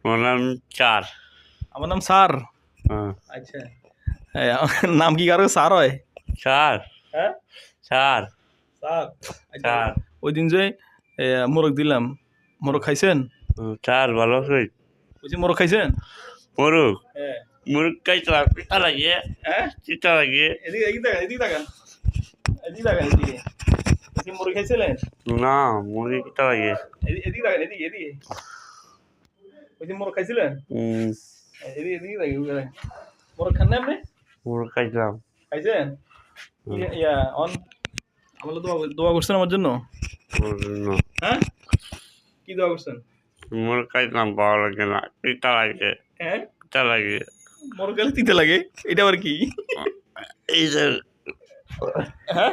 আমার নাম চার। আমার নাম স্যার। হ্যাঁ। আচ্ছা, আমার নাম কি কারো স্যার হয়? চার হ্যাঁ, চার স্যার। আচ্ছা, চার ওই দিন যে মোরগ দিলাম, মোরগ খাইছেন? চার ভালো আছে। ওই যে মোরগ খাইছেন? মুরুগ হ্যাঁ। মুরুগ খাইছিলাম, পিতা লাগে, হ্যাঁ, চিতা লাগে। এদিকে এদিকে তাকান, এদিকে তাকান, এদিকে তাকান, এদিকে। ওই যে মোরগ খাইছিলেন? না, মুরগি পিতা লাগে। এদিকে তাকান, এদিকে এদিকে। ওই যে মোরগ খাইছিলেন? এদিকে এদিকে তাকান, এদিকে তাকান। মোরগ খান না আপনি? মুরগ খাইছিলাম। খাইছেন? ইয়া অন আমলে দোয়া দোয়া করছেন আমার জন্য? হ্যাঁ, কি দোয়া করছেন? মুরগ খাইছিলাম, ভালো লাগে না, পিতা লাগে, হ্যাঁ, পিতা লাগে। মোরগ খেলে তিতে লাগে, এটা আবার কি? এই যে হ্যাঁ,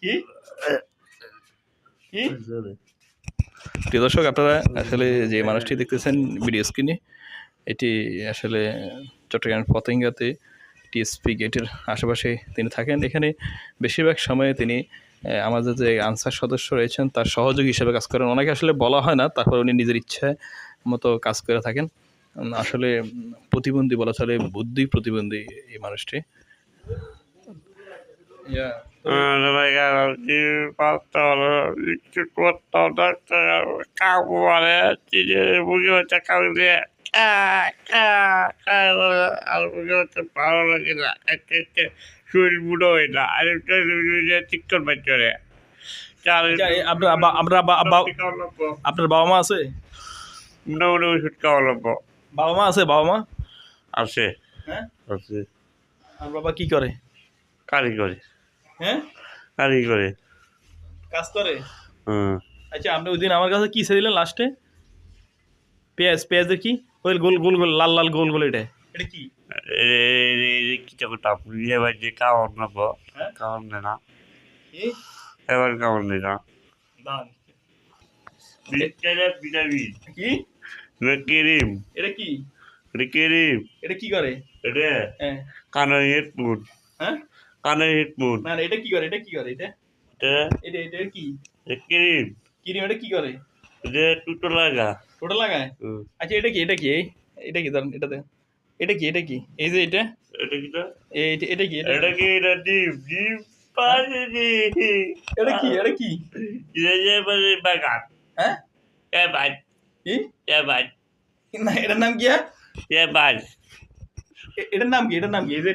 কি কি? প্রিয় দর্শক, আপনারা আসলে যে মানুষটি দেখতেছেন ভিডিও স্ক্রিনে, এটি আসলে চট্টগ্রাম পতেঙ্গাতে টিএসপি গেটের আশেপাশে তিনি থাকেন। এখানে বেশিরভাগ সময়ে তিনি আমাদের যে আনসার সদস্য রয়েছেন তার সহযোগী হিসেবে কাজ করেন। ওনাকে আসলে বলা হয় না, তারপর উনি নিজের ইচ্ছায় মতো কাজ করে থাকেন। আসলে প্রতিবন্ধী বলা চলে, বুদ্ধি প্রতিবন্ধী এই মানুষটি। ভালো লাগে না, শরীর বুড়ো হয় না, আরেকটা চিকন বাচ্চারে আপনার বাবা মা আছে? মোটামুটি ওষুধ খাওয়া লাগবো। বাবা মা আছে? বাবা মা আছে, হ্যাঁ, আছে। আর বাবা কি করে? কারিগরি, হ্যাঁ, কারিগরি। কাজ করে। হুম। আচ্ছা, আপনি ওই দিন আমার কাছে কি দিলেন লাস্টে? পেঁয়াজ, পেঁয়াজের কি? ওই গোল গোল গোল লাল লাল গোল গোল, এটা এটা কি? কিছু কথা বুঝিয়ে পারছি, খাওয়ার নেবো, হ্যাঁ, খাওয়ার নেই না, কি এবার খাওয়ার নেই না। দান ভিটামিন কি? ক্রিম, এটা কি? এটা ক্রিম, এটা কি করে? এটা হ্যাঁ, কানের হেডফোন, হ্যাঁ, কানের হেডফোন, না না, এটা কি করে? এটা কি করে? এটা এটা এটা এটা কি? ক্রিম, কিরিম, এটা কি করে? এটা টুটো লাগা। টোটাল লাগায়? আচ্ছা, এটা কি? এটা কি? এটা কি? ধরেন এটাতে, এটা কি? এটা কি? এই যে এটা, এটা কি না? এটা কি? এটা এটা কি? এটা ডিম, ডিম পানি। এটা কি? এটা কি? এটা যে বাগান, হ্যাঁ, এ ভাই, কি? এ ভাই, না, এটার নাম কি? এ ভাই। এটার নাম কি? এটার নাম কি? এই যে